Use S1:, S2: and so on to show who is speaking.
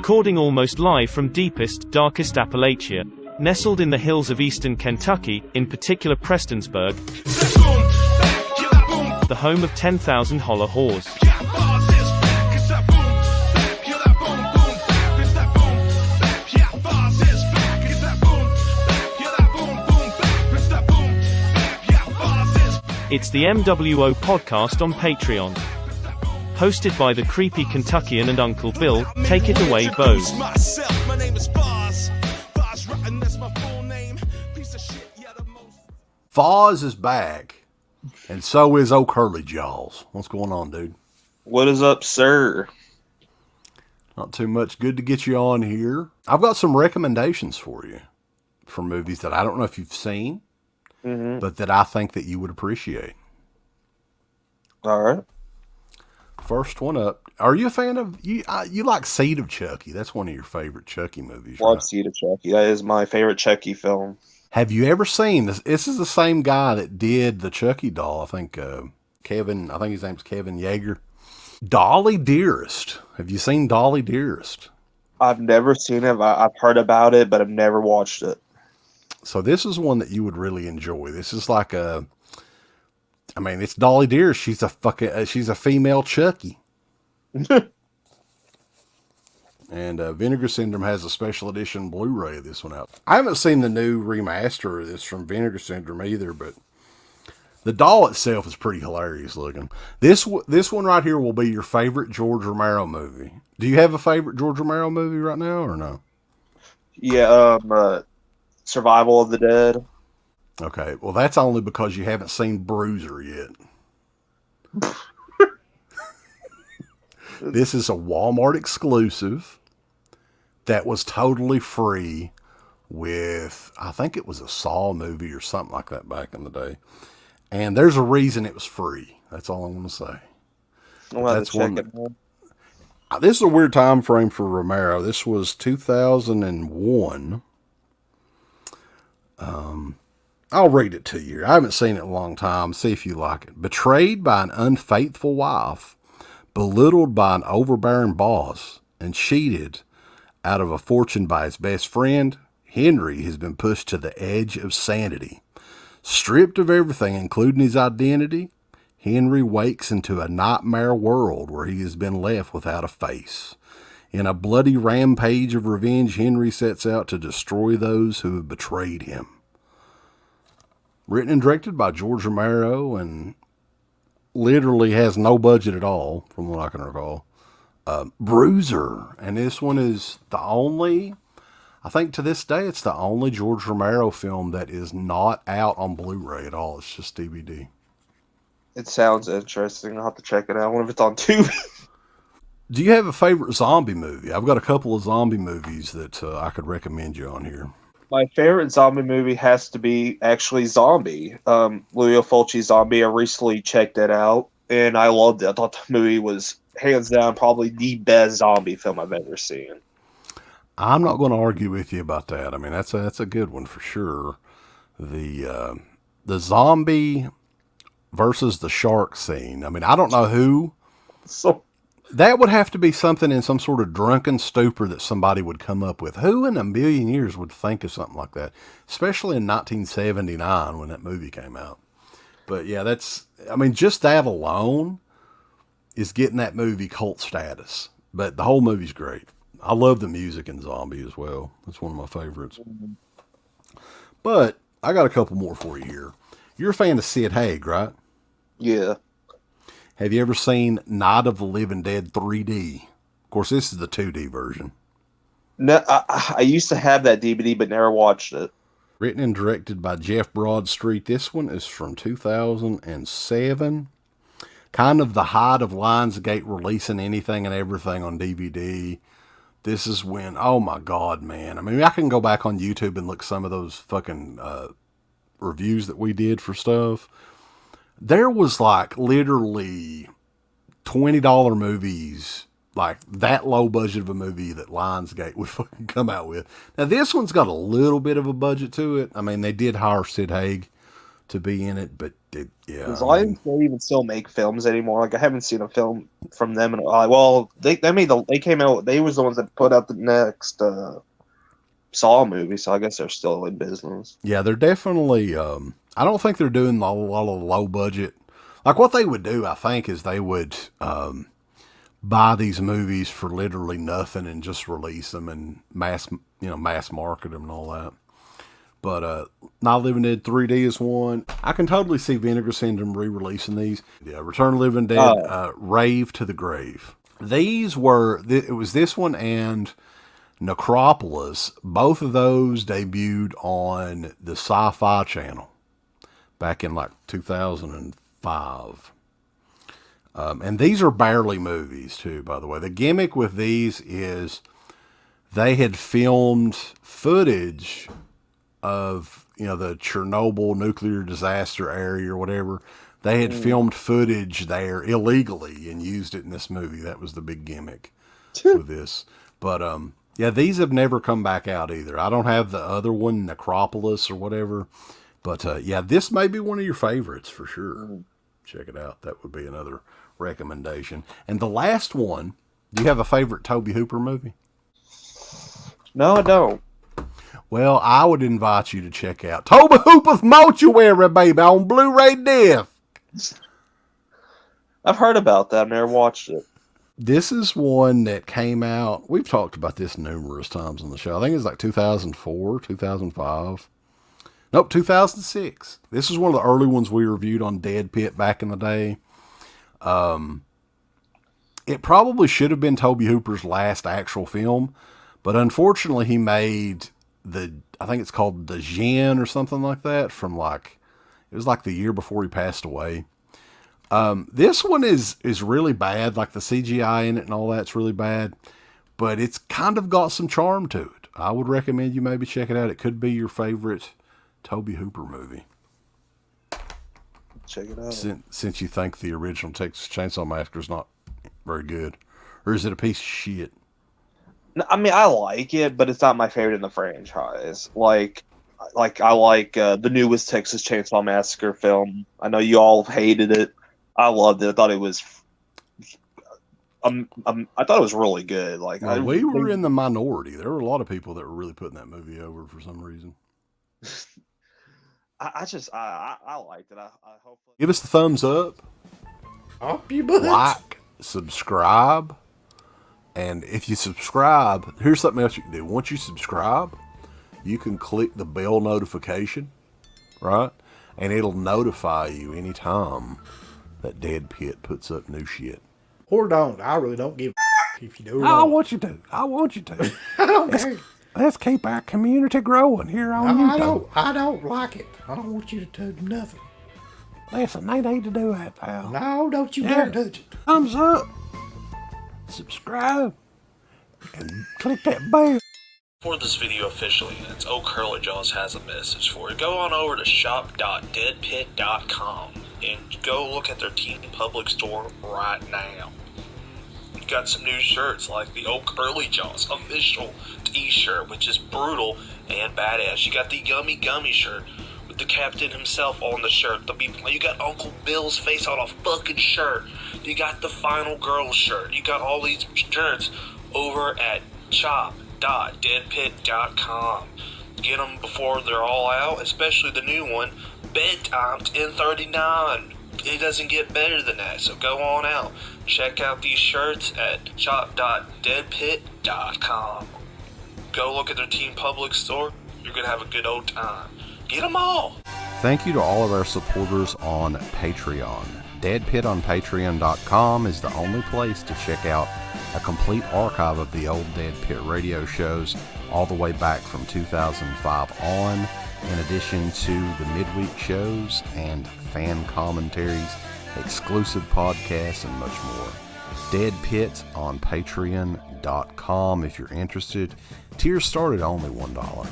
S1: Recording almost live from deepest, darkest Appalachia. Nestled in the hills of eastern Kentucky, in particular Prestonsburg, the home of 10,000 holler whores. It's the mWo podcast on Patreon. Hosted by the creepy Kentuckian and Uncle Bill. Take it away, Bo.
S2: Foz is back, and so is old Curly Jaws. What's going on, dude?
S3: What is up, sir?
S2: Not too much. Good to get you on here. I've got some recommendations for you for movies that I don't know if you've seen, but that I think that you would appreciate.
S3: All right.
S2: First one up. Are you a fan of you like Seed of Chucky? That's one of your favorite Chucky movies.
S3: Love
S2: right?
S3: Seed of Chucky. That is my favorite Chucky film.
S2: Have you ever seen this? This is the same guy that did the Chucky doll. I think Kevin. I think his name's Kevin Yeager. Dolly Dearest. Have you seen Dolly Dearest?
S3: I've never seen it. I've heard about it, but I've never watched it.
S2: So this is one that you would really enjoy. This is like it's Dolly Dearest. She's a female Chucky. And Vinegar Syndrome has a special edition Blu-ray of this one out. I haven't seen the new remaster of this from Vinegar Syndrome either, but the doll itself is pretty hilarious looking. This one right here will be your favorite George Romero movie. Do you have a favorite George Romero movie right now or no?
S3: Yeah, Survival of the Dead.
S2: Okay, well that's only because you haven't seen Bruiser yet. This is a Walmart exclusive that was totally free with, I think it was a Saw movie or something like that back in the day. And there's a reason it was free. That's all I'm going to say.
S3: That's check it out.
S2: This is a weird time frame for Romero. This was 2001. I'll read it to you. I haven't seen it in a long time. See if you like it. Betrayed by an unfaithful wife, belittled by an overbearing boss, and cheated out of a fortune by his best friend, Henry has been pushed to the edge of sanity. Stripped of everything, including his identity, Henry wakes into a nightmare world where he has been left without a face. In a bloody rampage of revenge, Henry sets out to destroy those who have betrayed him. Written and directed by George Romero, and literally has no budget at all, from what I can recall. Bruiser, and this one is the only, I think to this day, it's the only George Romero film that is not out on Blu-ray at all. It's just DVD.
S3: It sounds interesting. I'll have to check it out. I wonder if it's on Tubi.
S2: Do you have a favorite zombie movie? I've got a couple of zombie movies that I could recommend you on here.
S3: My favorite zombie movie has to be actually Zombie. Leo Fulci's Zombie. I recently checked it out, and I loved it. I thought the movie was, hands down, probably the best zombie film I've ever seen.
S2: I'm not going to argue with you about that. I mean, that's a good one for sure. The zombie versus the shark scene. I mean, I don't know who.
S3: So
S2: that would have to be something in some sort of drunken stupor that somebody would come up with. Who in a million years would think of something like that? Especially in 1979 when that movie came out. But yeah, just that alone is getting that movie cult status. But the whole movie's great. I love the music in Zombie as well. That's one of my favorites. But I got a couple more for you here. You're a fan of Sid Haig, right?
S3: Yeah.
S2: Have you ever seen Night of the Living Dead 3D? Of course, this is the 2D version.
S3: No, I used to have that DVD, but never watched it.
S2: Written and directed by Jeff Broadstreet. This one is from 2007. Kind of the height of Lionsgate releasing anything and everything on DVD. This is when, oh my God, man. I mean, I can go back on YouTube and look some of those fucking reviews that we did for stuff. There was like literally $20 movies, like that low budget of a movie that Lionsgate would fucking come out with. Now this one's got a little bit of a budget to it. I mean, they did hire Sid Haig to be in it, but yeah.
S3: Does Lions they even still make films anymore? Like I haven't seen a film from them in a while. Well, they came out. They was the ones that put out the next Saw movie, so I guess they're still in business.
S2: Yeah, they're definitely. I don't think they're doing a lot of low budget. Like what they would do, I think, is they would buy these movies for literally nothing and just release them and mass market them and all that. But Night of the Living Dead 3D is one. I can totally see Vinegar Syndrome re-releasing these. Yeah, Return of the Living Dead, Rave to the Grave. These were, it was this one and Necropolis. Both of those debuted on the Sci-Fi Channel back in like 2005. And these are barely movies too, by the way. The gimmick with these is they had filmed footage of, the Chernobyl nuclear disaster area or whatever. They had filmed footage there illegally and used it in this movie. That was the big gimmick with this. But, yeah, these have never come back out either. I don't have the other one, Necropolis or whatever. But, yeah, this may be one of your favorites for sure. Check it out. That would be another recommendation. And the last one, do you have a favorite Tobe Hooper movie?
S3: No, I don't.
S2: Well, I would invite you to check out Tobe Hooper's Mortuary, baby, on Blu-ray disc.
S3: I've heard about that. I've never watched it.
S2: This is one that came out. We've talked about this numerous times on the show. I think it's like 2004, 2005. Nope, 2006. This is one of the early ones we reviewed on Dead Pit back in the day. It probably should have been Tobe Hooper's last actual film, but unfortunately he made I think it's called The Djinn or something like that it was like the year before he passed away. This one is really bad. Like the CGI in it and all that's really bad, but it's kind of got some charm to it. I would recommend you maybe check it out. It could be your favorite Tobe Hooper movie.
S3: Check it out.
S2: Since you think the original Texas Chainsaw Massacre is not very good, or is it a piece of shit?
S3: I mean, I like it, but it's not my favorite in the franchise. Like I like the newest Texas Chainsaw Massacre film. I know you all hated it. I loved it. I thought it was. I thought it was really good. Like
S2: we were in the minority. There were a lot of people that were really putting that movie over for some reason.
S3: I liked it. I hope.
S2: Give us the thumbs up.
S4: Up your butt.
S2: Like, subscribe. And if you subscribe, here's something else you can do. Once you subscribe, you can click the bell notification, right? And it'll notify you anytime that Dead Pit puts up new shit.
S4: Or don't. I really don't give a if you do.
S2: I want you to. I don't care. Let's keep our community growing here on YouTube.
S4: I don't like it. I don't want you to do nothing.
S2: Listen, they need to do that, pal.
S4: No, don't you dare touch it.
S2: Thumbs up. Subscribe. And click that bell.
S5: For this video officially ends, Old Curly Jaws has a message for you. Go on over to shop.deadpit.com and go look at their Teen Public store right now. You've got some new shirts like the Old Curly Jaws official t-shirt, which is brutal and badass. You got the Yummy Gummy shirt with the captain himself on the shirt. You got Uncle Bill's face on a fucking shirt. You got the Final Girl shirt. You got all these shirts over at shop.deadpit.com. Get them before they're all out, especially the new one, Bedtime's in39. It doesn't get better than that, so go on out. Check out these shirts at shop.deadpit.com. Go look at their Teen Public store. You're going to have a good old time. Get them all!
S2: Thank you to all of our supporters on Patreon. Dead Pit on Patreon.com is the only place to check out a complete archive of the old Dead Pit radio shows all the way back from 2005 on, in addition to the midweek shows and fan commentaries, exclusive podcasts, and much more. Dead Pit on Patreon.com if you're interested. Tiers start at only $1.